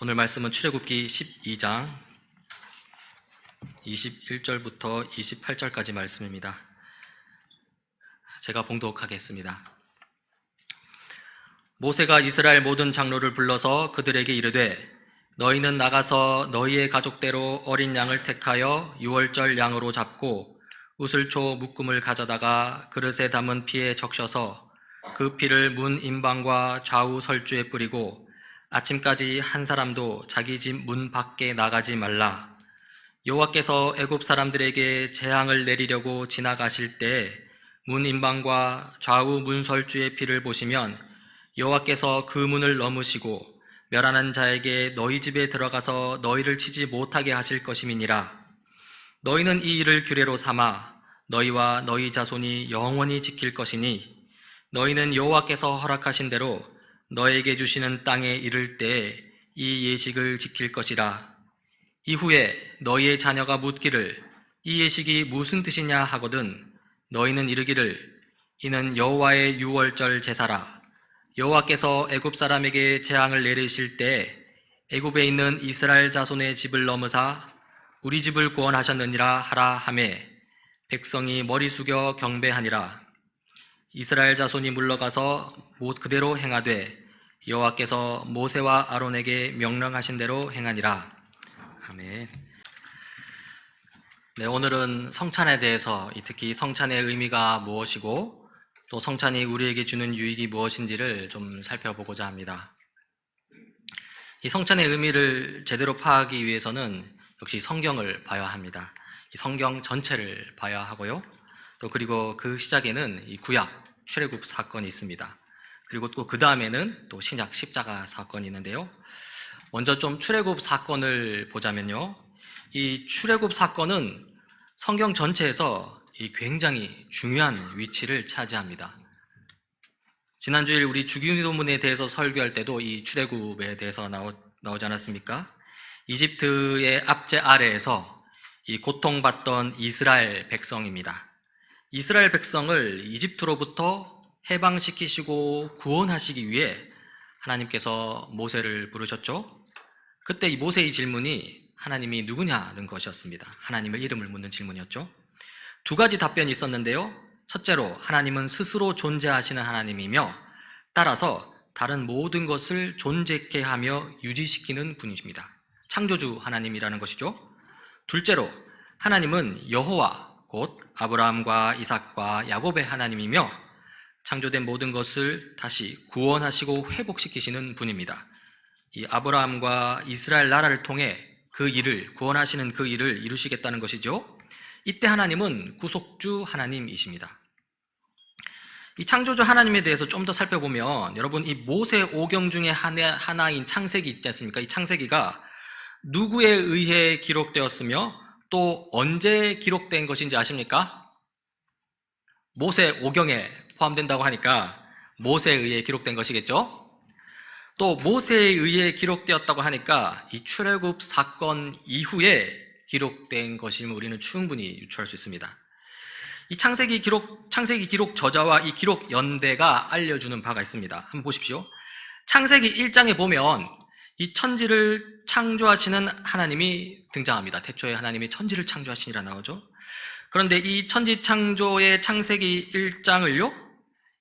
오늘 말씀은 출애굽기 12장 21절부터 28절까지 말씀입니다. 제가 봉독하겠습니다. 모세가 이스라엘 모든 장로를 불러서 그들에게 이르되 너희는 나가서 너희의 가족대로 어린 양을 택하여 유월절 양으로 잡고 우슬초 묶음을 가져다가 그릇에 담은 피에 적셔서 그 피를 문 임방과 좌우 설주에 뿌리고 아침까지 한 사람도 자기 집 문 밖에 나가지 말라. 여호와께서 애굽 사람들에게 재앙을 내리려고 지나가실 때 문 임방과 좌우 문 설주의 피를 보시면 여호와께서 그 문을 넘으시고 멸하는 자에게 너희 집에 들어가서 너희를 치지 못하게 하실 것임이니라. 너희는 이 일을 규례로 삼아 너희와 너희 자손이 영원히 지킬 것이니 너희는 여호와께서 허락하신 대로 너에게 주시는 땅에 이를 때 이 예식을 지킬 것이라. 이후에 너희의 자녀가 묻기를 이 예식이 무슨 뜻이냐 하거든 너희는 이르기를 이는 여호와의 유월절 제사라. 여호와께서 애굽 사람에게 재앙을 내리실 때 애굽에 있는 이스라엘 자손의 집을 넘으사 우리 집을 구원하셨느니라 하라 하매 백성이 머리 숙여 경배하니라. 이스라엘 자손이 물러가서 그대로 행하되 여호와께서 모세와 아론에게 명령하신 대로 행하니라. 아멘. 네, 오늘은 성찬에 대해서 특히 성찬의 의미가 무엇이고 또 성찬이 우리에게 주는 유익이 무엇인지를 좀 살펴보고자 합니다. 이 성찬의 의미를 제대로 파악하기 위해서는 역시 성경을 봐야 합니다. 이 성경 전체를 봐야 하고요. 또 그리고 그 시작에는 이 구약 출애굽 사건이 있습니다. 그리고 또 그 다음에는 또 신약 십자가 사건이 있는데요. 먼저 좀 출애굽 사건을 보자면요. 이 출애굽 사건은 성경 전체에서 굉장히 중요한 위치를 차지합니다. 지난주일 우리 주기도문에 대해서 설교할 때도 이 출애굽에 대해서 나오지 않았습니까? 이집트의 압제 아래에서 이 고통받던 이스라엘 백성입니다. 이스라엘 백성을 이집트로부터 해방시키시고 구원하시기 위해 하나님께서 모세를 부르셨죠. 그때 이 모세의 질문이 하나님이 누구냐는 것이었습니다. 하나님을 이름을 묻는 질문이었죠. 두 가지 답변이 있었는데요. 첫째로 하나님은 스스로 존재하시는 하나님이며 따라서 다른 모든 것을 존재케 하며 유지시키는 분이십니다. 창조주 하나님이라는 것이죠. 둘째로 하나님은 여호와 곧 아브라함과 이삭과 야곱의 하나님이며 창조된 모든 것을 다시 구원하시고 회복시키시는 분입니다. 이 아브라함과 이스라엘 나라를 통해 그 일을 구원하시는 그 일을 이루시겠다는 것이죠. 이때 하나님은 구속주 하나님이십니다. 이 창조주 하나님에 대해서 좀 더 살펴보면 여러분 이 모세 오경 중에 하나인 창세기 있지 않습니까? 이 창세기가 누구에 의해 기록되었으며 또 언제 기록된 것인지 아십니까? 모세 오경에 포함된다고 하니까 모세에 의해 기록된 것이겠죠? 또 모세에 의해 기록되었다고 하니까 이 출애굽 사건 이후에 기록된 것임을 우리는 충분히 유추할 수 있습니다. 이 창세기 기록 저자와 이 기록 연대가 알려주는 바가 있습니다. 한번 보십시오. 창세기 1장에 보면 이 천지를 창조하시는 하나님이 등장합니다. 태초에 하나님이 천지를 창조하시니라 나오죠. 그런데 이 천지 창조의 창세기 1장을요,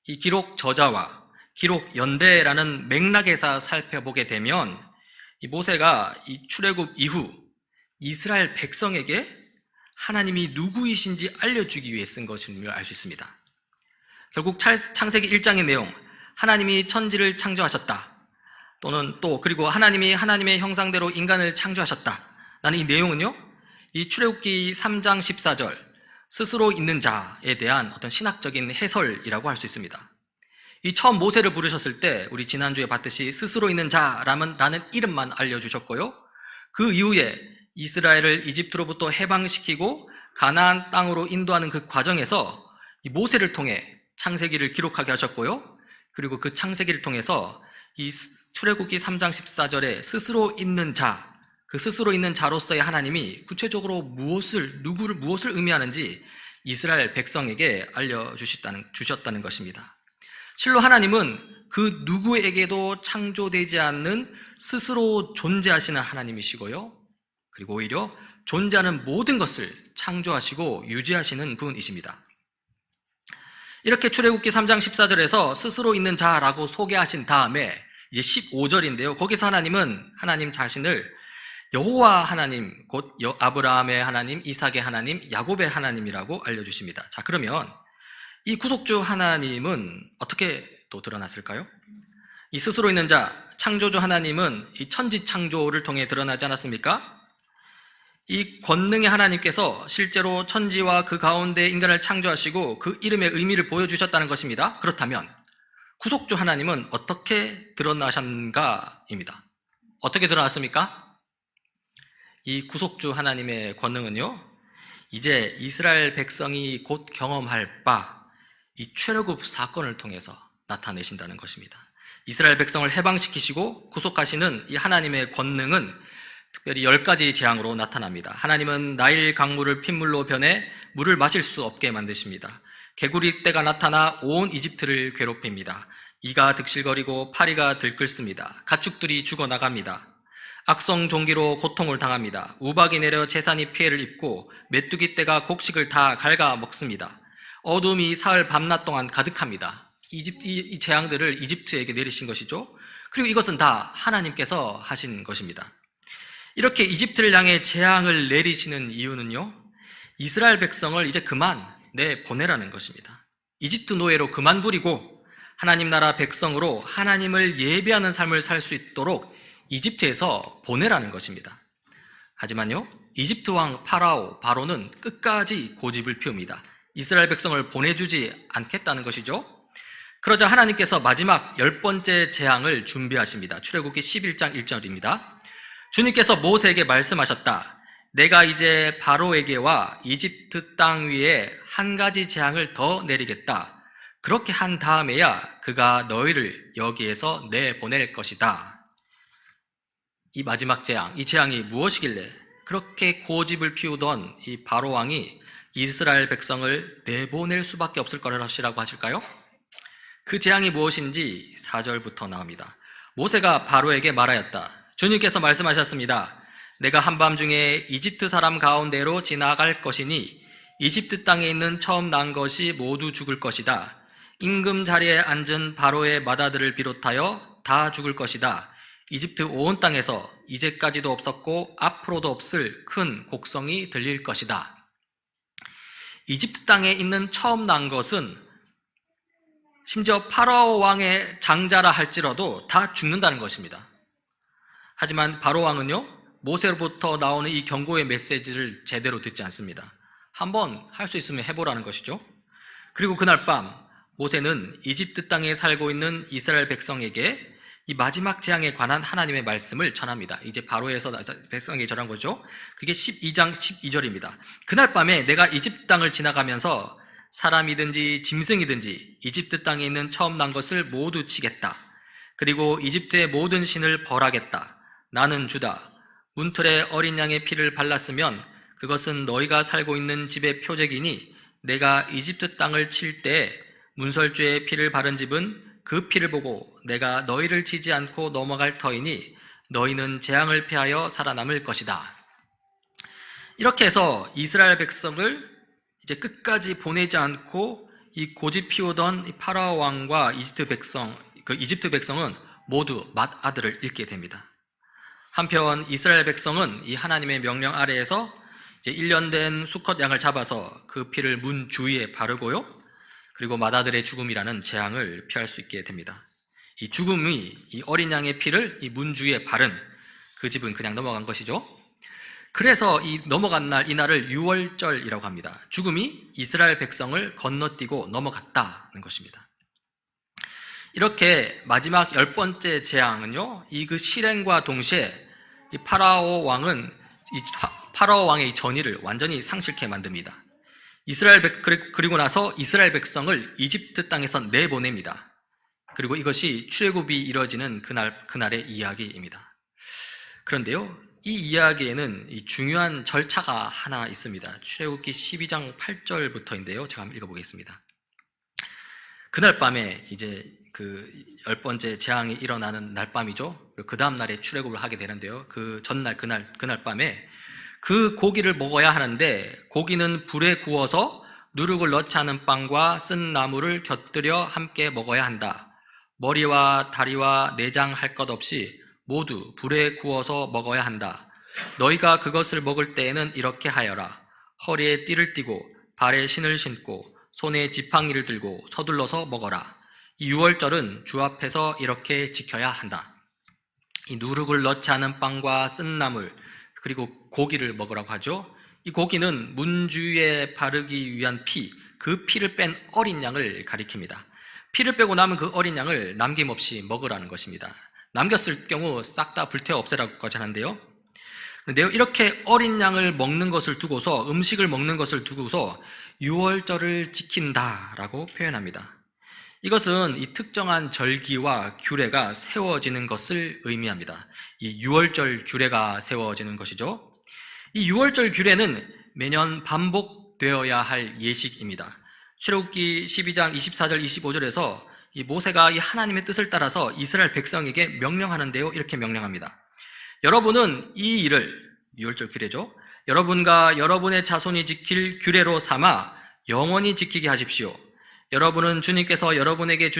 이 기록 저자와 기록 연대라는 맥락에서 살펴보게 되면 이 모세가 이 출애굽 이후 이스라엘 백성에게 하나님이 누구이신지 알려주기 위해 쓴 것임을 알 수 있습니다. 결국 창세기 1장의 내용, 하나님이 천지를 창조하셨다. 또는 또 그리고 하나님이 하나님의 형상대로 인간을 창조하셨다. 라는 이 내용은요, 이 출애굽기 3장 14절 스스로 있는 자에 대한 어떤 신학적인 해설이라고 할 수 있습니다. 이 처음 모세를 부르셨을 때 우리 지난주에 봤듯이 스스로 있는 자라는 이름만 알려주셨고요. 그 이후에 이스라엘을 이집트로부터 해방시키고 가나안 땅으로 인도하는 그 과정에서 이 모세를 통해 창세기를 기록하게 하셨고요. 그리고 그 창세기를 통해서 이 출애굽기 3장 14절에 스스로 있는 자, 그 스스로 있는 자로서의 하나님이 구체적으로 무엇을 의미하는지 이스라엘 백성에게 주셨다는 것입니다. 실로 하나님은 그 누구에게도 창조되지 않는 스스로 존재하시는 하나님이시고요. 그리고 오히려 존재하는 모든 것을 창조하시고 유지하시는 분이십니다. 이렇게 출애굽기 3장 14절에서 스스로 있는 자라고 소개하신 다음에 이제 15절인데요. 거기서 하나님은 하나님 자신을 여호와 하나님, 곧 아브라함의 하나님, 이삭의 하나님, 야곱의 하나님이라고 알려주십니다. 자, 그러면 이 구속주 하나님은 어떻게 또 드러났을까요? 이 스스로 있는 자, 창조주 하나님은 이 천지 창조를 통해 드러나지 않았습니까? 이 권능의 하나님께서 실제로 천지와 그 가운데 인간을 창조하시고 그 이름의 의미를 보여주셨다는 것입니다. 그렇다면 구속주 하나님은 어떻게 드러나셨는가입니다. 어떻게 드러났습니까? 이 구속주 하나님의 권능은요, 이제 이스라엘 백성이 곧 경험할 바 이 출애굽 사건을 통해서 나타내신다는 것입니다. 이스라엘 백성을 해방시키시고 구속하시는 이 하나님의 권능은 특별히 10가지 재앙으로 나타납니다. 하나님은 나일 강물을 핏물로 변해 물을 마실 수 없게 만드십니다. 개구리 떼가 나타나 온 이집트를 괴롭힙니다. 이가 득실거리고 파리가 들끓습니다. 가축들이 죽어나갑니다. 악성 종기로 고통을 당합니다. 우박이 내려 재산이 피해를 입고 메뚜기 떼가 곡식을 다 갉아 먹습니다. 어둠이 사흘 밤낮 동안 가득합니다. 이 재앙들을 이집트에게 내리신 것이죠. 그리고 이것은 다 하나님께서 하신 것입니다. 이렇게 이집트를 향해 재앙을 내리시는 이유는요, 이스라엘 백성을 이제 그만 내보내라는 것입니다. 이집트 노예로 그만 부리고 하나님 나라 백성으로 하나님을 예배하는 삶을 살 수 있도록 이집트에서 보내라는 것입니다. 하지만요, 이집트 왕 바로는 끝까지 고집을 피웁니다. 이스라엘 백성을 보내주지 않겠다는 것이죠. 그러자 하나님께서 마지막 10번째 재앙을 준비하십니다. 출애굽기 11장 1절입니다. 주님께서 모세에게 말씀하셨다. 내가 이제 바로에게와 이집트 땅 위에 한 가지 재앙을 더 내리겠다. 그렇게 한 다음에야 그가 너희를 여기에서 내보낼 것이다. 이 마지막 재앙, 이 재앙이 무엇이길래 그렇게 고집을 피우던 이 바로 왕이 이스라엘 백성을 내보낼 수밖에 없을 것이라고 하실까요? 그 재앙이 무엇인지 4절부터 나옵니다. 모세가 바로에게 말하였다. 주님께서 말씀하셨습니다. 내가 한밤중에 이집트 사람 가운데로 지나갈 것이니 이집트 땅에 있는 처음 난 것이 모두 죽을 것이다. 임금 자리에 앉은 바로의 맏아들을 비롯하여 다 죽을 것이다. 이집트 온 땅에서 이제까지도 없었고 앞으로도 없을 큰 곡성이 들릴 것이다. 이집트 땅에 있는 처음 난 것은 심지어 파라오 왕의 장자라 할지라도 다 죽는다는 것입니다. 하지만 바로 왕은요, 모세로부터 나오는 이 경고의 메시지를 제대로 듣지 않습니다. 한번 할 수 있으면 해보라는 것이죠. 그리고 그날 밤 모세는 이집트 땅에 살고 있는 이스라엘 백성에게 이 마지막 재앙에 관한 하나님의 말씀을 전합니다. 이제 바로에서 백성에게 전한 거죠. 그게 12장 12절입니다. 그날 밤에 내가 이집트 땅을 지나가면서 사람이든지 짐승이든지 이집트 땅에 있는 처음 난 것을 모두 치겠다. 그리고 이집트의 모든 신을 벌하겠다. 나는 주다. 문틀에 어린 양의 피를 발랐으면 그것은 너희가 살고 있는 집의 표적이니 내가 이집트 땅을 칠 때 문설주의 피를 바른 집은 그 피를 보고 내가 너희를 치지 않고 넘어갈 터이니 너희는 재앙을 피하여 살아남을 것이다. 이렇게 해서 이스라엘 백성을 이제 끝까지 보내지 않고 이 고집 피우던 이 파라오 왕과 이집트 백성은 모두 맏아들을 잃게 됩니다. 한편 이스라엘 백성은 이 하나님의 명령 아래에서 이제 1년 된 수컷 양을 잡아서 그 피를 문 주위에 바르고요. 그리고 맏아들의 죽음이라는 재앙을 피할 수 있게 됩니다. 이 죽음이 이 어린 양의 피를 이 문 주위에 바른 그 집은 그냥 넘어간 것이죠. 그래서 이 넘어간 날, 이날을 유월절이라고 합니다. 죽음이 이스라엘 백성을 건너뛰고 넘어갔다는 것입니다. 이렇게 마지막 10번째 재앙은요, 이 그 실행과 동시에 이 파라오 왕의 이 전의를 완전히 상실케 만듭니다. 그리고 나서 이스라엘 백성을 이집트 땅에서 내보냅니다. 그리고 이것이 출애굽이 이루어지는 그날의 이야기입니다. 그런데요, 이 이야기에는 이 중요한 절차가 하나 있습니다. 출애굽기 12장 8절부터인데요. 제가 한번 읽어보겠습니다. 그날 밤에 이제 그 10번째 재앙이 일어나는 날밤이죠. 그 다음 날에 출애굽을 하게 되는데요. 그 전날, 그날 밤에 그 고기를 먹어야 하는데, 고기는 불에 구워서 누룩을 넣지 않은 빵과 쓴 나물을 곁들여 함께 먹어야 한다. 머리와 다리와 내장 할 것 없이 모두 불에 구워서 먹어야 한다. 너희가 그것을 먹을 때에는 이렇게 하여라. 허리에 띠를 띠고 발에 신을 신고 손에 지팡이를 들고 서둘러서 먹어라. 이 유월절은 주 앞에서 이렇게 지켜야 한다. 이 누룩을 넣지 않은 빵과 쓴 나물, 그리고 고기를 먹으라고 하죠. 이 고기는 문주에 바르기 위한 피, 그 피를 뺀 어린 양을 가리킵니다. 피를 빼고 남은 그 어린 양을 남김없이 먹으라는 것입니다. 남겼을 경우 싹 다 불태워 없애라고까지 하는데요. 그런데요, 이렇게 어린 양을 먹는 것을 두고서, 음식을 먹는 것을 두고서 유월절을 지킨다라고 표현합니다. 이것은 이 특정한 절기와 규례가 세워지는 것을 의미합니다. 이 유월절 규례가 세워지는 것이죠. 이 유월절 규례는 매년 반복되어야 할 예식입니다. 출애굽기 12장 24절 25절에서 이 모세가 이 하나님의 뜻을 따라서 이스라엘 백성에게 명령하는데요, 이렇게 명령합니다. 여러분은 이 일을, 유월절 규례죠, 여러분과 여러분의 자손이 지킬 규례로 삼아 영원히 지키게 하십시오. 여러분은 주님께서 여러분에게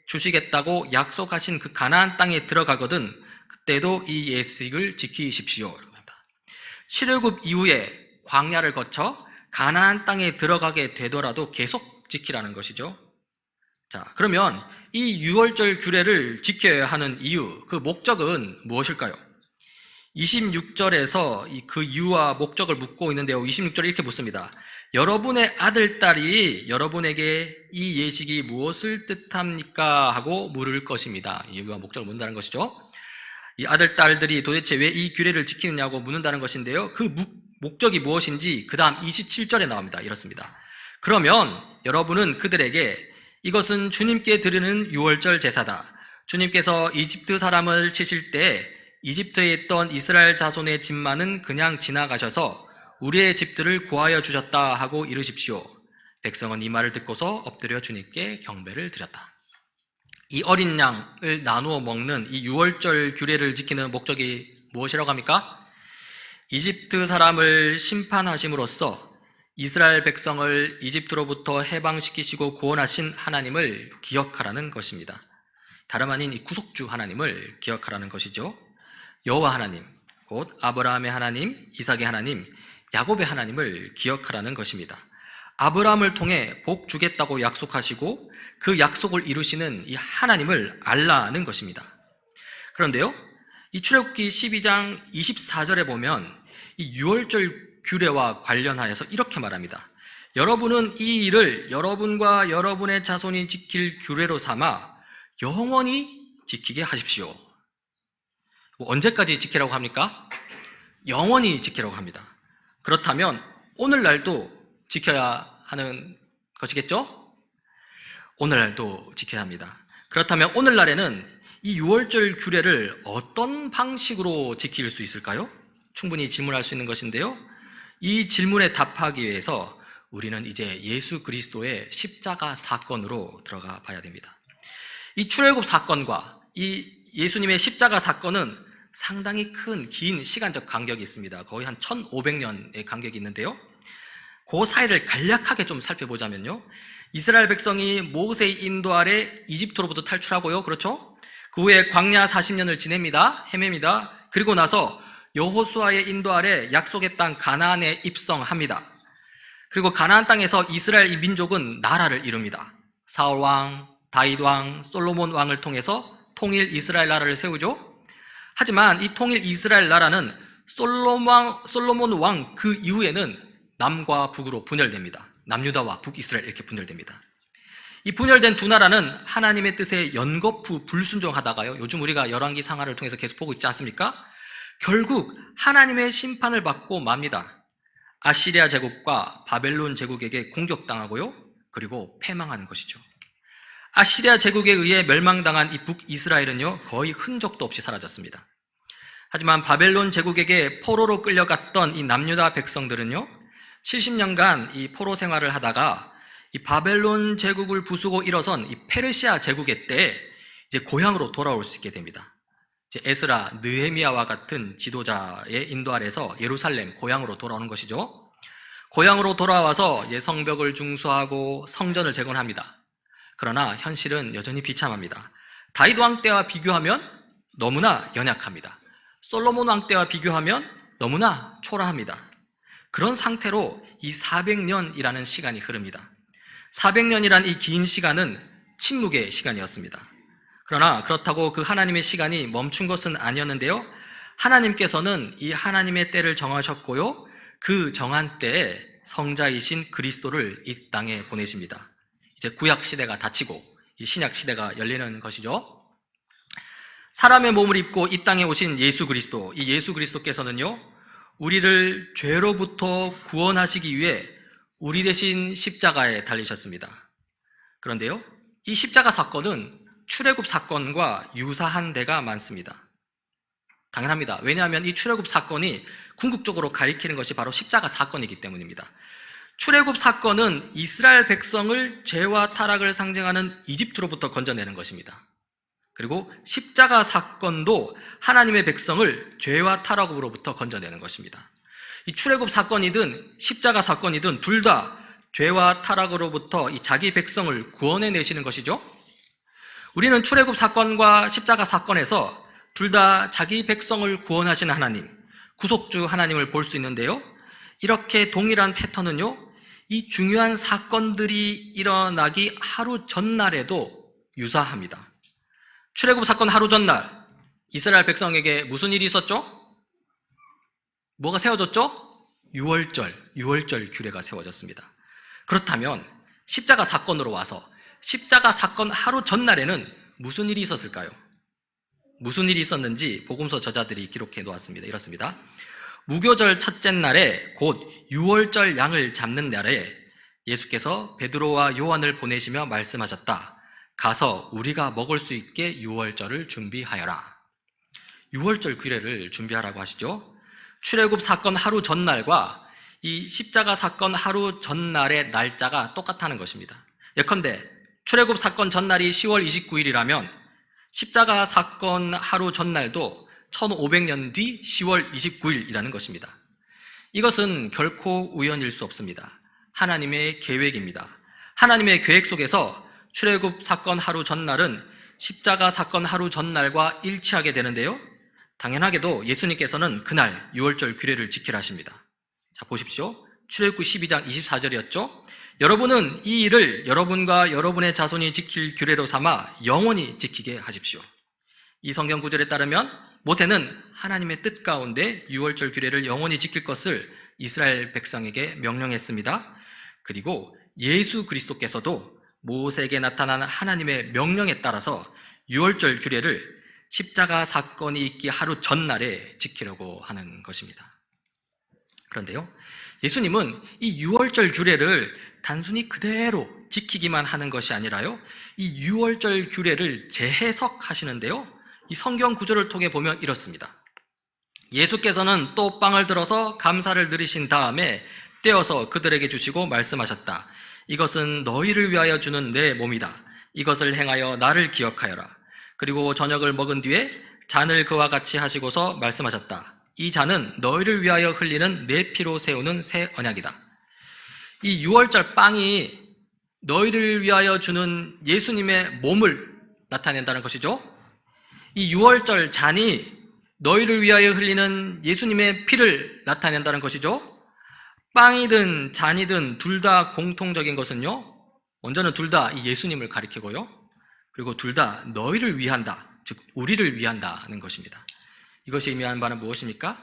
주시겠다고 약속하신 그 가나안 땅에 들어가거든 그때도 이 예식을 지키십시오. 출애굽 이후에 광야를 거쳐 가나안 땅에 들어가게 되더라도 계속 지키라는 것이죠. 자, 그러면 이 유월절 규례를 지켜야 하는 이유, 그 목적은 무엇일까요? 26절에서 그 이유와 목적을 묻고 있는데요. 26절에 이렇게 묻습니다. 여러분의 아들, 딸이 여러분에게 이 예식이 무엇을 뜻합니까? 하고 물을 것입니다. 이유와 목적을 묻는다는 것이죠. 이 아들, 딸들이 도대체 왜 이 규례를 지키느냐고 묻는다는 것인데요. 그 목적이 무엇인지 그 다음 27절에 나옵니다. 이렇습니다. 그러면 여러분은 그들에게 이것은 주님께 드리는 유월절 제사다. 주님께서 이집트 사람을 치실 때 이집트에 있던 이스라엘 자손의 집만은 그냥 지나가셔서 우리의 집들을 구하여 주셨다 하고 이르십시오. 백성은 이 말을 듣고서 엎드려 주님께 경배를 드렸다. 이 어린 양을 나누어 먹는 이 유월절 규례를 지키는 목적이 무엇이라고 합니까? 이집트 사람을 심판하심으로써 이스라엘 백성을 이집트로부터 해방시키시고 구원하신 하나님을 기억하라는 것입니다. 다름 아닌 이 구속주 하나님을 기억하라는 것이죠. 여호와 하나님, 곧 아브라함의 하나님, 이삭의 하나님, 야곱의 하나님을 기억하라는 것입니다. 아브라함을 통해 복 주겠다고 약속하시고 그 약속을 이루시는 이 하나님을 알라는 것입니다. 그런데요, 이 출애굽기 12장 24절에 보면 이 유월절 규례와 관련하여서 이렇게 말합니다. 여러분은 이 일을 여러분과 여러분의 자손이 지킬 규례로 삼아 영원히 지키게 하십시오. 언제까지 지키라고 합니까? 영원히 지키라고 합니다. 그렇다면 오늘날도 지켜야 하는 것이겠죠? 오늘날도 지켜야 합니다. 그렇다면 오늘날에는 이 유월절 규례를 어떤 방식으로 지킬 수 있을까요? 충분히 질문할 수 있는 것인데요. 이 질문에 답하기 위해서 우리는 이제 예수 그리스도의 십자가 사건으로 들어가 봐야 됩니다. 이 출애굽 사건과 이 예수님의 십자가 사건은 상당히 큰 긴 시간적 간격이 있습니다. 거의 한 1500년의 간격이 있는데요. 그 사이를 간략하게 좀 살펴보자면요. 이스라엘 백성이 모세의 인도 아래 이집트로부터 탈출하고요. 그렇죠? 그 후에 광야 40년을 지냅니다. 헤맵니다. 그리고 나서 여호수아의 인도 아래 약속의 땅 가나안에 입성합니다. 그리고 가나안 땅에서 이스라엘 이 민족은 나라를 이룹니다. 사울 왕, 다윗 왕, 솔로몬 왕을 통해서 통일 이스라엘 나라를 세우죠. 하지만 이 통일 이스라엘 나라는 솔로몬 왕 그 이후에는 남과 북으로 분열됩니다. 남유다와 북이스라엘 이렇게 분열됩니다. 이 분열된 두 나라는 하나님의 뜻에 연거푸 불순종하다가요, 요즘 우리가 열왕기 상하를 통해서 계속 보고 있지 않습니까? 결국 하나님의 심판을 받고 맙니다. 아시리아 제국과 바벨론 제국에게 공격당하고요, 그리고 패망하는 것이죠. 아시리아 제국에 의해 멸망당한 이 북이스라엘은요, 거의 흔적도 없이 사라졌습니다. 하지만 바벨론 제국에게 포로로 끌려갔던 이 남유다 백성들은요, 70년간 이 포로 생활을 하다가 이 바벨론 제국을 부수고 일어선 이 페르시아 제국의 때에 이제 고향으로 돌아올 수 있게 됩니다. 이제 에스라, 느헤미야와 같은 지도자의 인도 아래서 예루살렘 고향으로 돌아오는 것이죠. 고향으로 돌아와서 이제 성벽을 중수하고 성전을 재건합니다. 그러나 현실은 여전히 비참합니다. 다윗 왕 때와 비교하면 너무나 연약합니다. 솔로몬 왕 때와 비교하면 너무나 초라합니다. 그런 상태로 이 400년이라는 시간이 흐릅니다. 400년이란 이 긴 시간은 침묵의 시간이었습니다. 그러나 그렇다고 그 하나님의 시간이 멈춘 것은 아니었는데요. 하나님께서는 이 하나님의 때를 정하셨고요. 그 정한 때에 성자이신 그리스도를 이 땅에 보내십니다. 이제 구약 시대가 닫히고 이 신약 시대가 열리는 것이죠. 사람의 몸을 입고 이 땅에 오신 예수 그리스도, 이 예수 그리스도께서는요, 우리를 죄로부터 구원하시기 위해 우리 대신 십자가에 달리셨습니다. 그런데요, 이 십자가 사건은 출애굽 사건과 유사한 데가 많습니다. 당연합니다. 왜냐하면 이 출애굽 사건이 궁극적으로 가리키는 것이 바로 십자가 사건이기 때문입니다. 출애굽 사건은 이스라엘 백성을 죄와 타락을 상징하는 이집트로부터 건져내는 것입니다. 그리고 십자가 사건도 하나님의 백성을 죄와 타락으로부터 건져내는 것입니다. 이 출애굽 사건이든 십자가 사건이든 둘 다 죄와 타락으로부터 이 자기 백성을 구원해 내시는 것이죠. 우리는 출애굽 사건과 십자가 사건에서 둘 다 자기 백성을 구원하시는 하나님, 구속주 하나님을 볼 수 있는데요. 이렇게 동일한 패턴은요, 이 중요한 사건들이 일어나기 하루 전날에도 유사합니다. 출애굽 사건 하루 전날 이스라엘 백성에게 무슨 일이 있었죠? 뭐가 세워졌죠? 유월절 규례가 세워졌습니다. 그렇다면 십자가 사건으로 와서 십자가 사건 하루 전날에는 무슨 일이 있었을까요? 무슨 일이 있었는지 복음서 저자들이 기록해 놓았습니다. 이렇습니다. 무교절 첫째 날에 곧 유월절 양을 잡는 날에 예수께서 베드로와 요한을 보내시며 말씀하셨다. 가서 우리가 먹을 수 있게 유월절을 준비하여라. 유월절 규례를 준비하라고 하시죠. 출애굽 사건 하루 전날과 이 십자가 사건 하루 전날의 날짜가 똑같다는 것입니다. 예컨대 출애굽 사건 전날이 10월 29일이라면 십자가 사건 하루 전날도 1500년 뒤 10월 29일이라는 것입니다. 이것은 결코 우연일 수 없습니다. 하나님의 계획입니다. 하나님의 계획 속에서 출애굽 사건 하루 전날은 십자가 사건 하루 전날과 일치하게 되는데요. 당연하게도 예수님께서는 그날 유월절 규례를 지키라 하십니다. 자, 보십시오. 출애굽기 12장 24절이었죠. 여러분은 이 일을 여러분과 여러분의 자손이 지킬 규례로 삼아 영원히 지키게 하십시오. 이 성경 구절에 따르면 모세는 하나님의 뜻 가운데 유월절 규례를 영원히 지킬 것을 이스라엘 백성에게 명령했습니다. 그리고 예수 그리스도께서도 모세에게 나타난 하나님의 명령에 따라서 유월절 규례를 십자가 사건이 있기 하루 전날에 지키려고 하는 것입니다. 그런데요, 예수님은 이 유월절 규례를 단순히 그대로 지키기만 하는 것이 아니라요, 이 유월절 규례를 재해석하시는데요, 이 성경 구절을 통해 보면 이렇습니다. 예수께서는 또 빵을 들어서 감사를 드리신 다음에 떼어서 그들에게 주시고 말씀하셨다. 이것은 너희를 위하여 주는 내 몸이다. 이것을 행하여 나를 기억하여라. 그리고 저녁을 먹은 뒤에 잔을 그와 같이 하시고서 말씀하셨다. 이 잔은 너희를 위하여 흘리는 내 피로 세우는 새 언약이다. 이 유월절 빵이 너희를 위하여 주는 예수님의 몸을 나타낸다는 것이죠. 이 유월절 잔이 너희를 위하여 흘리는 예수님의 피를 나타낸다는 것이죠. 빵이든 잔이든 둘 다 공통적인 것은요, 먼저는 둘 다 이 예수님을 가리키고요, 그리고 둘 다 너희를 위한다, 즉 우리를 위한다는 것입니다. 이것이 의미하는 바는 무엇입니까?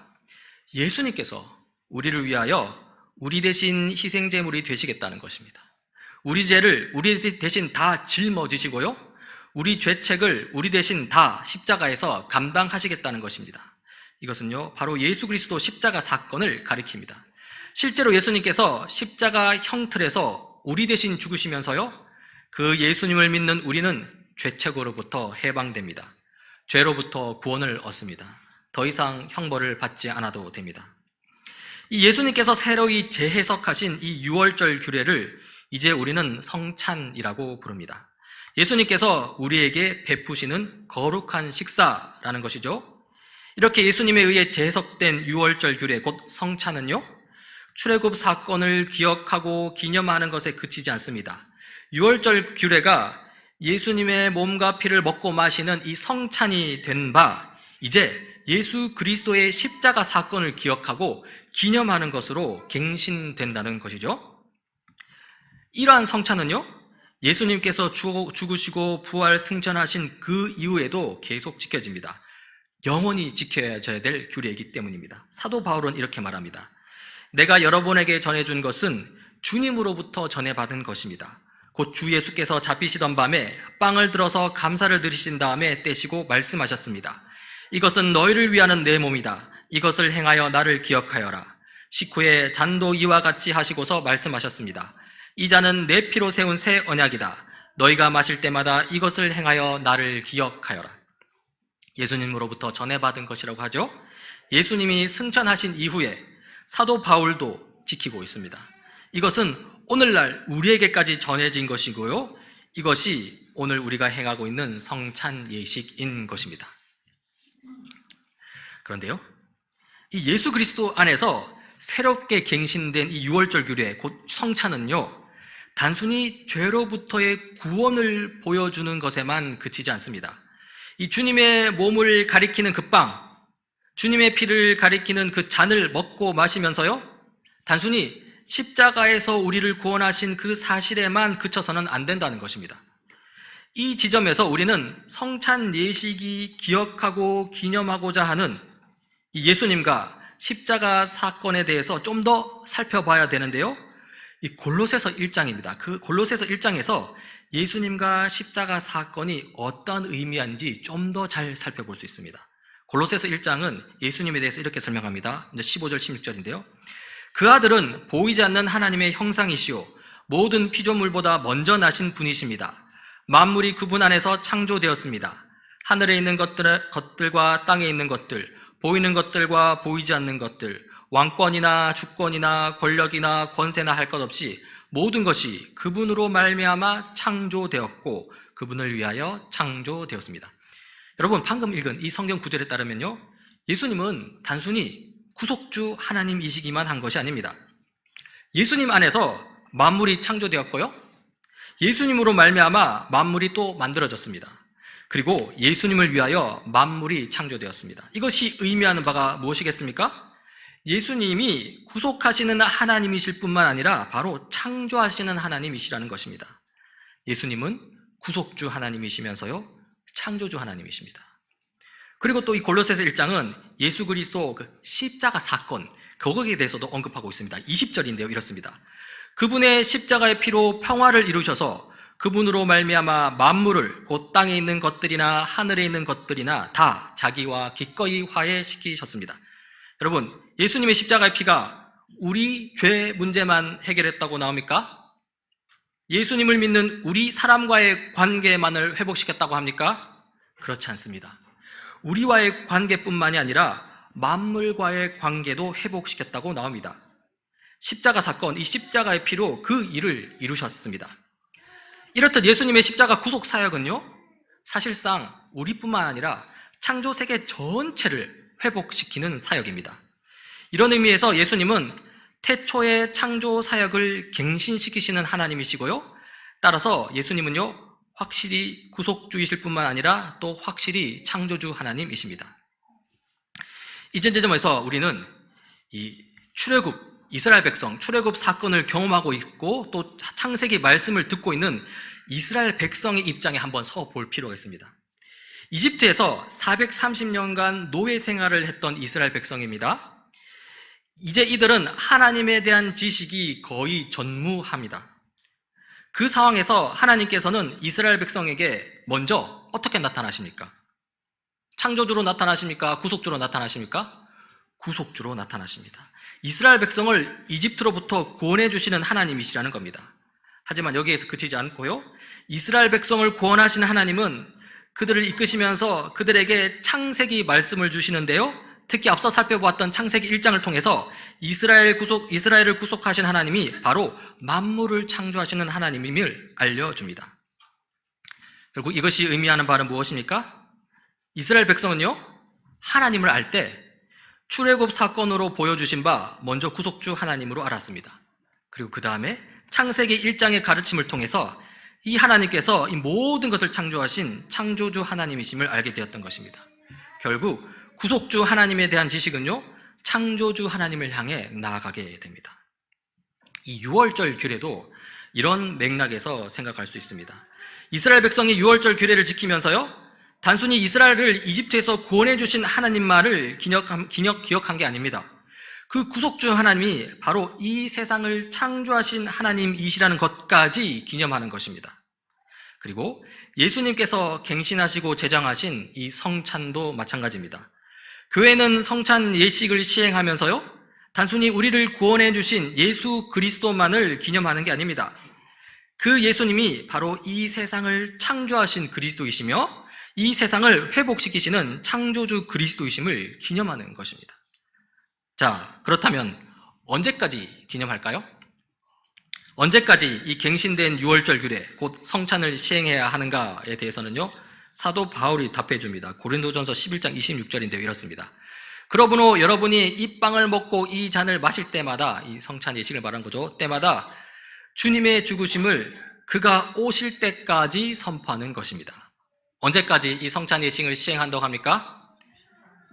예수님께서 우리를 위하여 우리 대신 희생제물이 되시겠다는 것입니다. 우리 죄를 우리 대신 다 짊어지시고요, 우리 죄책을 우리 대신 다 십자가에서 감당하시겠다는 것입니다. 이것은요, 바로 예수 그리스도 십자가 사건을 가리킵니다. 실제로 예수님께서 십자가 형틀에서 우리 대신 죽으시면서요, 그 예수님을 믿는 우리는 죄책으로부터 해방됩니다. 죄로부터 구원을 얻습니다. 더 이상 형벌을 받지 않아도 됩니다. 이 예수님께서 새로이 재해석하신 이 유월절 규례를 이제 우리는 성찬이라고 부릅니다. 예수님께서 우리에게 베푸시는 거룩한 식사라는 것이죠. 이렇게 예수님에 의해 제석된 유월절 규례, 곧 성찬은요, 출애굽 사건을 기억하고 기념하는 것에 그치지 않습니다. 유월절 규례가 예수님의 몸과 피를 먹고 마시는 이 성찬이 된 바, 이제 예수 그리스도의 십자가 사건을 기억하고 기념하는 것으로 갱신된다는 것이죠. 이러한 성찬은요, 예수님께서 죽으시고 부활 승천하신 그 이후에도 계속 지켜집니다. 영원히 지켜야 될 규례이기 때문입니다. 사도 바울은 이렇게 말합니다. 내가 여러분에게 전해준 것은 주님으로부터 전해받은 것입니다. 곧 주 예수께서 잡히시던 밤에 빵을 들어서 감사를 드리신 다음에 떼시고 말씀하셨습니다. 이것은 너희를 위하는 내 몸이다. 이것을 행하여 나를 기억하여라. 식후에 잔도 이와 같이 하시고서 말씀하셨습니다. 이 잔은 내 피로 세운 새 언약이다. 너희가 마실 때마다 이것을 행하여 나를 기억하여라. 예수님으로부터 전해받은 것이라고 하죠. 예수님이 승천하신 이후에 사도 바울도 지키고 있습니다. 이것은 오늘날 우리에게까지 전해진 것이고요, 이것이 오늘 우리가 행하고 있는 성찬 예식인 것입니다. 그런데요, 이 예수 그리스도 안에서 새롭게 갱신된 이 유월절 규례, 곧 성찬은요, 단순히 죄로부터의 구원을 보여주는 것에만 그치지 않습니다. 이 주님의 몸을 가리키는 그 빵, 주님의 피를 가리키는 그 잔을 먹고 마시면서요, 단순히 십자가에서 우리를 구원하신 그 사실에만 그쳐서는 안 된다는 것입니다. 이 지점에서 우리는 성찬 예식이 기억하고 기념하고자 하는 이 예수님과 십자가 사건에 대해서 좀 더 살펴봐야 되는데요, 이 골로새서 1장입니다. 그 골로새서 1장에서 예수님과 십자가 사건이 어떤 의미인지 좀 더 잘 살펴볼 수 있습니다. 골로새서 1장은 예수님에 대해서 이렇게 설명합니다. 이제 15절 16절인데요. 그 아들은 보이지 않는 하나님의 형상이시오 모든 피조물보다 먼저 나신 분이십니다. 만물이 그분 안에서 창조되었습니다. 하늘에 있는 것들과 땅에 있는 것들, 보이는 것들과 보이지 않는 것들, 왕권이나 주권이나 권력이나 권세나 할 것 없이 모든 것이 그분으로 말미암아 창조되었고 그분을 위하여 창조되었습니다. 여러분, 방금 읽은 이 성경 구절에 따르면요, 예수님은 단순히 구속주 하나님이시기만 한 것이 아닙니다. 예수님 안에서 만물이 창조되었고요, 예수님으로 말미암아 만물이 또 만들어졌습니다. 그리고 예수님을 위하여 만물이 창조되었습니다. 이것이 의미하는 바가 무엇이겠습니까? 예수님이 구속하시는 하나님이실 뿐만 아니라 바로 창조하시는 하나님이시라는 것입니다. 예수님은 구속주 하나님이시면서요, 창조주 하나님이십니다. 그리고 또 이 골로새서 1장은 예수 그리스도 그 십자가 사건, 거기에 대해서도 언급하고 있습니다. 20절인데요, 이렇습니다. 그분의 십자가의 피로 평화를 이루셔서 그분으로 말미암아 만물을, 곧 땅에 있는 것들이나 하늘에 있는 것들이나 다 자기와 기꺼이 화해시키셨습니다. 여러분, 예수님의 십자가의 피가 우리 죄 문제만 해결했다고 나옵니까? 예수님을 믿는 우리 사람과의 관계만을 회복시켰다고 합니까? 그렇지 않습니다. 우리와의 관계뿐만이 아니라 만물과의 관계도 회복시켰다고 나옵니다. 십자가 사건, 이 십자가의 피로 그 일을 이루셨습니다. 이렇듯 예수님의 십자가 구속 사역은요, 사실상 우리뿐만 아니라 창조 세계 전체를 회복시키는 사역입니다. 이런 의미에서 예수님은 태초의 창조 사역을 갱신시키시는 하나님이시고요, 따라서 예수님은요, 확실히 구속주이실 뿐만 아니라 또 확실히 창조주 하나님이십니다. 이전 지점에서 우리는 이 출애굽, 이스라엘 백성 출애굽 사건을 경험하고 있고 또 창세기 말씀을 듣고 있는 이스라엘 백성의 입장에 한번 서 볼 필요가 있습니다. 이집트에서 430년간 노예 생활을 했던 이스라엘 백성입니다. 이제 이들은 하나님에 대한 지식이 거의 전무합니다. 그 상황에서 하나님께서는 이스라엘 백성에게 먼저 어떻게 나타나십니까? 창조주로 나타나십니까? 구속주로 나타나십니까? 구속주로 나타나십니다. 이스라엘 백성을 이집트로부터 구원해 주시는 하나님이시라는 겁니다. 하지만 여기에서 그치지 않고요, 이스라엘 백성을 구원하신 하나님은 그들을 이끄시면서 그들에게 창세기 말씀을 주시는데요, 특히 앞서 살펴보았던 창세기 1장을 통해서 이스라엘을 구속하신 하나님이 바로 만물을 창조하시는 하나님임을 알려줍니다. 결국 이것이 의미하는 바는 무엇입니까? 이스라엘 백성은요, 하나님을 알 때 출애굽 사건으로 보여주신 바 먼저 구속주 하나님으로 알았습니다. 그리고 그 다음에 창세기 1장의 가르침을 통해서 이 하나님께서 이 모든 것을 창조하신 창조주 하나님이심을 알게 되었던 것입니다. 결국 구속주 하나님에 대한 지식은요, 창조주 하나님을 향해 나아가게 됩니다. 이 유월절 규례도 이런 맥락에서 생각할 수 있습니다. 이스라엘 백성이 유월절 규례를 지키면서요, 단순히 이스라엘을 이집트에서 구원해 주신 하나님만을 기억한 게 아닙니다. 그 구속주 하나님이 바로 이 세상을 창조하신 하나님이시라는 것까지 기념하는 것입니다. 그리고 예수님께서 갱신하시고 제정하신 이 성찬도 마찬가지입니다. 교회는 성찬 예식을 시행하면서요, 단순히 우리를 구원해 주신 예수 그리스도만을 기념하는 게 아닙니다. 그 예수님이 바로 이 세상을 창조하신 그리스도이시며 이 세상을 회복시키시는 창조주 그리스도이심을 기념하는 것입니다. 자, 그렇다면 언제까지 기념할까요? 언제까지 이 갱신된 유월절 규례, 곧 성찬을 시행해야 하는가에 대해서는요, 사도 바울이 답해 줍니다. 고린도전서 11장 26절인데요, 이렇습니다. 그러므로 여러분이 이 빵을 먹고 이 잔을 마실 때마다, 이 성찬 예식을 말한 거죠, 때마다 주님의 죽으심을 그가 오실 때까지 선포하는 것입니다. 언제까지 이 성찬 예식을 시행한다고 합니까?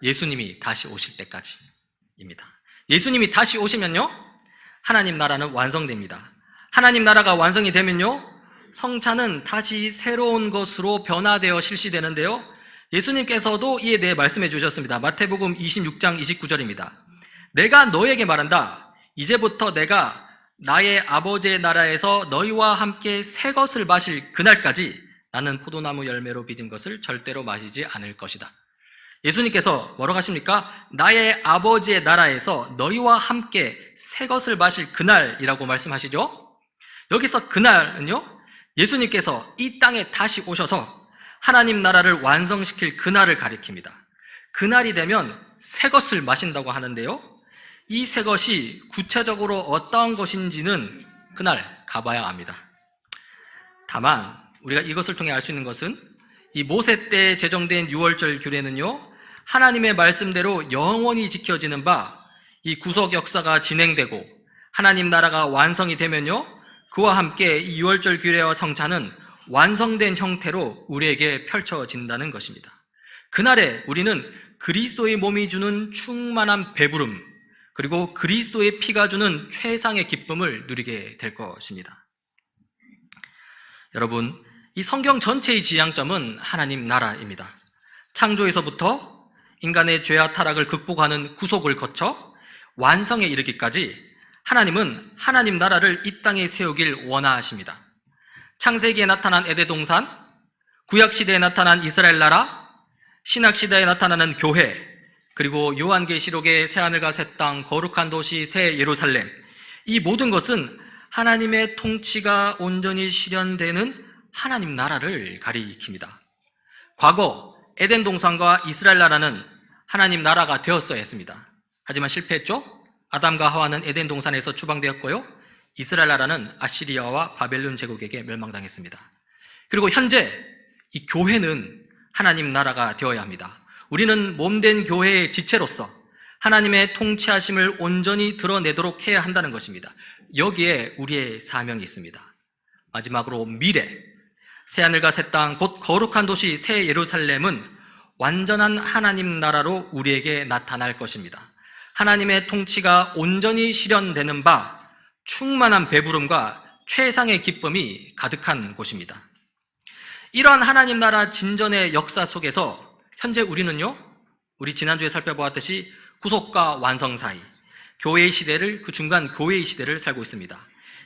예수님이 다시 오실 때까지입니다. 예수님이 다시 오시면요, 하나님 나라는 완성됩니다. 하나님 나라가 완성이 되면요, 성찬은 다시 새로운 것으로 변화되어 실시되는데요, 예수님께서도 이에 대해 말씀해 주셨습니다. 마태복음 26장 29절입니다. 내가 너에게 말한다. 이제부터 내가 나의 아버지의 나라에서 너희와 함께 새 것을 마실 그날까지 나는 포도나무 열매로 빚은 것을 절대로 마시지 않을 것이다. 예수님께서 뭐라고 하십니까? 나의 아버지의 나라에서 너희와 함께 새 것을 마실 그날이라고 말씀하시죠? 여기서 그날은요, 예수님께서 이 땅에 다시 오셔서 하나님 나라를 완성시킬 그날을 가리킵니다. 그날이 되면 새 것을 마신다고 하는데요, 이 새 것이 구체적으로 어떠한 것인지는 그날 가봐야 압니다. 다만 우리가 이것을 통해 알 수 있는 것은 이 모세 때 제정된 유월절 규례는요, 하나님의 말씀대로 영원히 지켜지는 바, 이 구속 역사가 진행되고 하나님 나라가 완성이 되면요, 그와 함께 이 유월절 규례와 성찬은 완성된 형태로 우리에게 펼쳐진다는 것입니다. 그날에 우리는 그리스도의 몸이 주는 충만한 배부름, 그리고 그리스도의 피가 주는 최상의 기쁨을 누리게 될 것입니다. 여러분, 이 성경 전체의 지향점은 하나님 나라입니다. 창조에서부터 인간의 죄와 타락을 극복하는 구속을 거쳐 완성에 이르기까지 하나님은 하나님 나라를 이 땅에 세우길 원하십니다. 창세기에 나타난 에덴 동산, 구약시대에 나타난 이스라엘 나라, 신약시대에 나타나는 교회, 그리고 요한계시록의 새하늘과 새 땅, 거룩한 도시, 새 예루살렘, 이 모든 것은 하나님의 통치가 온전히 실현되는 하나님 나라를 가리킵니다. 과거 에덴 동산과 이스라엘 나라는 하나님 나라가 되었어야 했습니다. 하지만 실패했죠? 아담과 하와는 에덴 동산에서 추방되었고요, 이스라엘 나라는 아시리아와 바벨론 제국에게 멸망당했습니다. 그리고 현재 이 교회는 하나님 나라가 되어야 합니다. 우리는 몸된 교회의 지체로서 하나님의 통치하심을 온전히 드러내도록 해야 한다는 것입니다. 여기에 우리의 사명이 있습니다. 마지막으로 미래, 새하늘과 새 땅, 곧 거룩한 도시 새 예루살렘은 완전한 하나님 나라로 우리에게 나타날 것입니다. 하나님의 통치가 온전히 실현되는 바, 충만한 배부름과 최상의 기쁨이 가득한 곳입니다. 이러한 하나님 나라 진전의 역사 속에서 현재 우리는요, 우리 지난주에 살펴보았듯이 구속과 완성 사이, 교회의 시대를, 그 중간 교회의 시대를 살고 있습니다.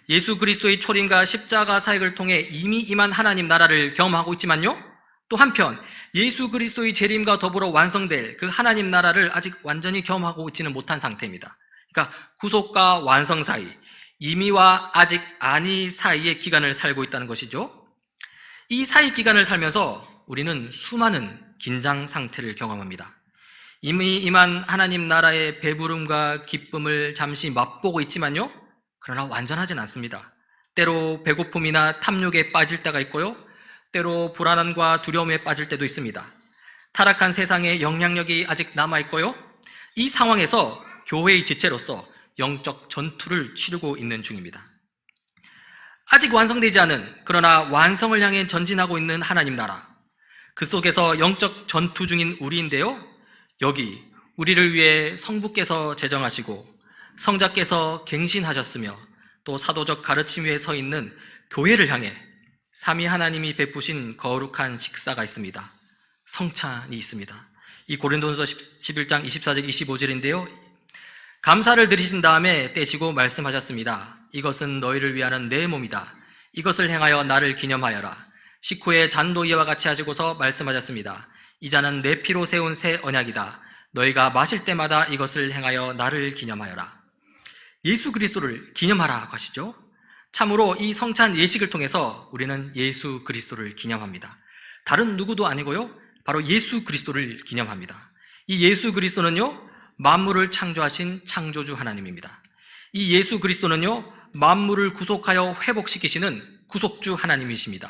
예수 그리스도의 초림과 십자가 사역을 통해 이미 임한 하나님 나라를 경험하고 있지만요, 또 한편 예수 그리스도의 재림과 더불어 완성될 그 하나님 나라를 아직 완전히 경험하고 있지는 못한 상태입니다. 그러니까 구속과 완성 사이, 이미와 아직 아니 사이의 기간을 살고 있다는 것이죠. 이 사이 기간을 살면서 우리는 수많은 긴장 상태를 경험합니다. 이미 임한 하나님 나라의 배부름과 기쁨을 잠시 맛보고 있지만요, 그러나 완전하진 않습니다. 때로 배고픔이나 탐욕에 빠질 때가 있고요, 때로 불안함과 두려움에 빠질 때도 있습니다. 타락한 세상에 영향력이 아직 남아있고요, 이 상황에서 교회의 지체로서 영적 전투를 치르고 있는 중입니다. 아직 완성되지 않은, 그러나 완성을 향해 전진하고 있는 하나님 나라, 그 속에서 영적 전투 중인 우리인데요, 여기 우리를 위해 성부께서 제정하시고 성자께서 갱신하셨으며 또 사도적 가르침 위에 서 있는 교회를 향해 삼위 하나님이 베푸신 거룩한 식사가 있습니다. 성찬이 있습니다. 이 고린도전서 11장 24절 25절인데요, 감사를 드리신 다음에 떼시고 말씀하셨습니다. 이것은 너희를 위하는 내 몸이다. 이것을 행하여 나를 기념하여라. 식후에 잔도 이와 같이 하시고서 말씀하셨습니다. 이 잔은 내 피로 세운 새 언약이다. 너희가 마실 때마다 이것을 행하여 나를 기념하여라. 예수 그리스도를 기념하라고 하시죠. 참으로 이 성찬 예식을 통해서 우리는 예수 그리스도를 기념합니다. 다른 누구도 아니고요, 바로 예수 그리스도를 기념합니다. 이 예수 그리스도는요, 만물을 창조하신 창조주 하나님입니다. 이 예수 그리스도는요, 만물을 구속하여 회복시키시는 구속주 하나님이십니다.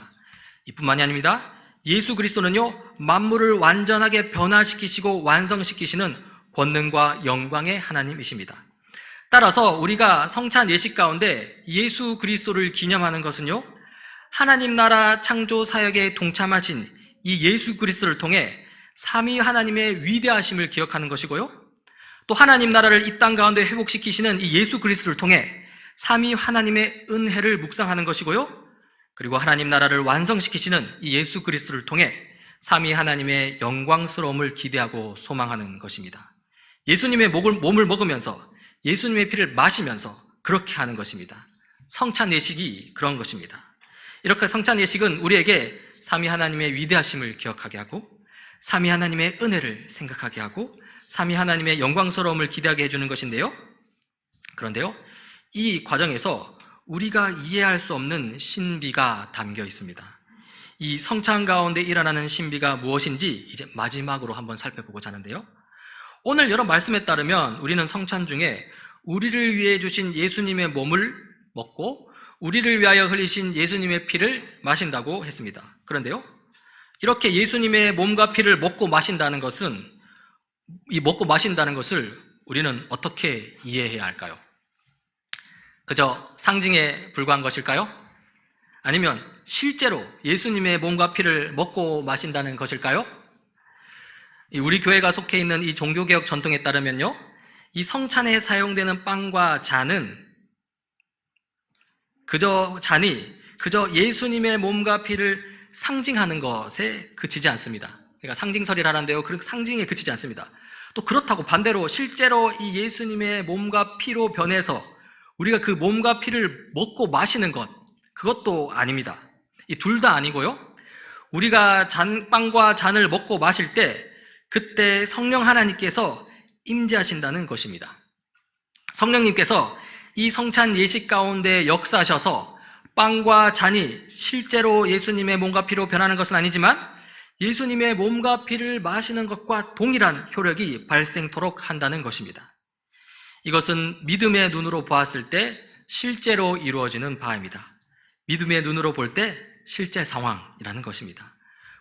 이뿐만이 아닙니다. 예수 그리스도는요, 만물을 완전하게 변화시키시고 완성시키시는 권능과 영광의 하나님이십니다. 따라서 우리가 성찬 예식 가운데 예수 그리스도를 기념하는 것은요, 하나님 나라 창조 사역에 동참하신 이 예수 그리스도를 통해 삼위 하나님의 위대하심을 기억하는 것이고요, 또 하나님 나라를 이 땅 가운데 회복시키시는 이 예수 그리스도를 통해 삼위 하나님의 은혜를 묵상하는 것이고요, 그리고 하나님 나라를 완성시키시는 이 예수 그리스도를 통해 삼위 하나님의 영광스러움을 기대하고 소망하는 것입니다. 예수님의 몸을 먹으면서 예수님의 피를 마시면서 그렇게 하는 것입니다. 성찬 예식이 그런 것입니다. 이렇게 성찬 예식은 우리에게 삼위 하나님의 위대하심을 기억하게 하고 삼위 하나님의 은혜를 생각하게 하고 삼위 하나님의 영광스러움을 기대하게 해주는 것인데요, 그런데요, 이 과정에서 우리가 이해할 수 없는 신비가 담겨 있습니다. 이 성찬 가운데 일어나는 신비가 무엇인지 이제 마지막으로 한번 살펴보고자 하는데요, 오늘 여러 말씀에 따르면 우리는 성찬 중에 우리를 위해 주신 예수님의 몸을 먹고 우리를 위하여 흘리신 예수님의 피를 마신다고 했습니다. 그런데요, 이렇게 예수님의 몸과 피를 먹고 마신다는 것은, 이 먹고 마신다는 것을 우리는 어떻게 이해해야 할까요? 그저 상징에 불과한 것일까요? 아니면 실제로 예수님의 몸과 피를 먹고 마신다는 것일까요? 우리 교회가 속해 있는 이 종교개혁 전통에 따르면요, 이 성찬에 사용되는 빵과 잔은 잔이 그저 예수님의 몸과 피를 상징하는 것에 그치지 않습니다. 그러니까 상징설이라는데요, 그 상징에 그치지 않습니다. 또 그렇다고 반대로 실제로 이 예수님의 몸과 피로 변해서 우리가 그 몸과 피를 먹고 마시는 것, 그것도 아닙니다. 이 둘 다 아니고요, 우리가 빵과 잔을 먹고 마실 때 그때 성령 하나님께서 임재하신다는 것입니다. 성령님께서 이 성찬 예식 가운데 역사하셔서 빵과 잔이 실제로 예수님의 몸과 피로 변하는 것은 아니지만 예수님의 몸과 피를 마시는 것과 동일한 효력이 발생토록 한다는 것입니다. 이것은 믿음의 눈으로 보았을 때 실제로 이루어지는 바입니다. 믿음의 눈으로 볼 때 실제 상황이라는 것입니다.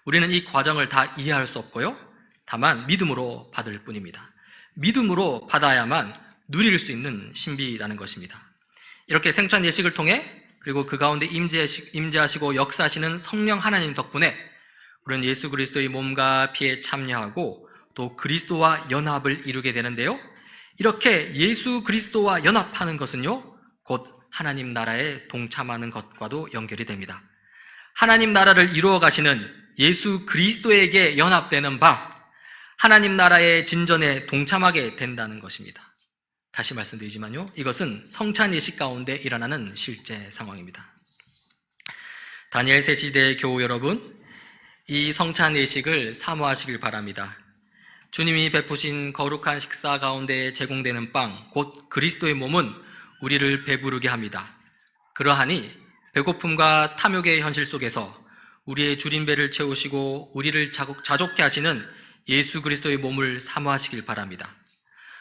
우리는 이 과정을 다 이해할 수 없고요, 다만 믿음으로 받을 뿐입니다. 믿음으로 받아야만 누릴 수 있는 신비라는 것입니다. 이렇게 생찬 예식을 통해, 그리고 그 가운데 임재하시고 역사하시는 성령 하나님 덕분에 우리는 예수 그리스도의 몸과 피에 참여하고 또 그리스도와 연합을 이루게 되는데요, 이렇게 예수 그리스도와 연합하는 것은요, 곧 하나님 나라에 동참하는 것과도 연결이 됩니다. 하나님 나라를 이루어 가시는 예수 그리스도에게 연합되는 바, 하나님 나라의 진전에 동참하게 된다는 것입니다. 다시 말씀드리지만요, 이것은 성찬 예식 가운데 일어나는 실제 상황입니다. 다니엘 새 시대의 교우 여러분, 이 성찬 예식을 사모하시길 바랍니다. 주님이 베푸신 거룩한 식사 가운데 제공되는 빵, 곧 그리스도의 몸은 우리를 배부르게 합니다. 그러하니 배고픔과 탐욕의 현실 속에서 우리의 줄인 배를 채우시고 우리를 자족케 하시는 예수 그리스도의 몸을 사모하시길 바랍니다.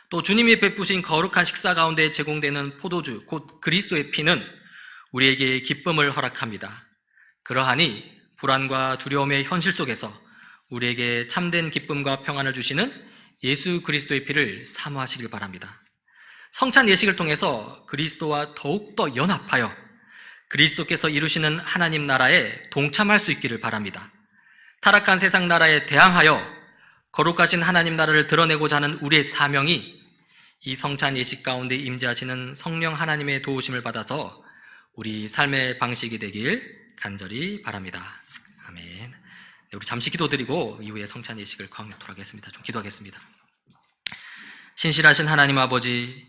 또 주님이 베푸신 거룩한 식사 가운데 제공되는 포도주, 곧 그리스도의 피는 우리에게 기쁨을 허락합니다. 그러하니 불안과 두려움의 현실 속에서 우리에게 참된 기쁨과 평안을 주시는 예수 그리스도의 피를 사모하시길 바랍니다. 성찬 예식을 통해서 그리스도와 더욱더 연합하여 그리스도께서 이루시는 하나님 나라에 동참할 수 있기를 바랍니다. 타락한 세상 나라에 대항하여 거룩하신 하나님 나라를 드러내고자 하는 우리의 사명이 이 성찬 예식 가운데 임재하시는 성령 하나님의 도우심을 받아서 우리 삶의 방식이 되길 간절히 바랍니다. 아멘. 네, 우리 잠시 기도드리고 이후에 성찬 예식을 거행하도록 하겠습니다. 좀 기도하겠습니다. 신실하신 하나님 아버지,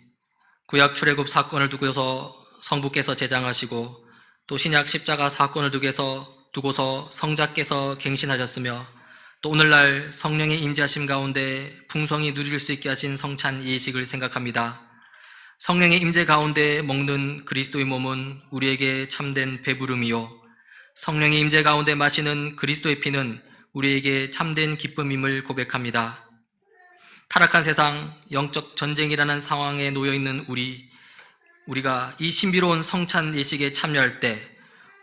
구약 출애굽 사건을 두고서 성부께서 제장하시고 또 신약 십자가 사건을 두고서 성자께서 갱신하셨으며 또 오늘날 성령의 임재하심 가운데 풍성히 누릴 수 있게 하신 성찬 예식을 생각합니다. 성령의 임재 가운데 먹는 그리스도의 몸은 우리에게 참된 배부름이요, 성령의 임재 가운데 마시는 그리스도의 피는 우리에게 참된 기쁨임을 고백합니다. 타락한 세상, 영적 전쟁이라는 상황에 놓여있는 우리가 이 신비로운 성찬 예식에 참여할 때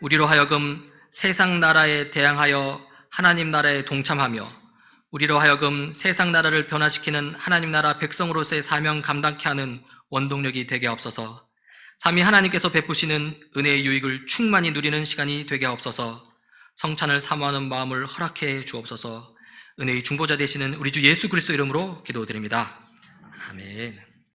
우리로 하여금 세상 나라에 대항하여 하나님 나라에 동참하며 우리로 하여금 세상 나라를 변화시키는 하나님 나라 백성으로서의 사명 감당케 하는 원동력이 되게 하옵소서. 삼위 하나님께서 베푸시는 은혜의 유익을 충만히 누리는 시간이 되게 하옵소서. 성찬을 사모하는 마음을 허락해 주옵소서. 은혜의 중보자 되시는 우리 주 예수 그리스도 이름으로 기도드립니다. 아멘.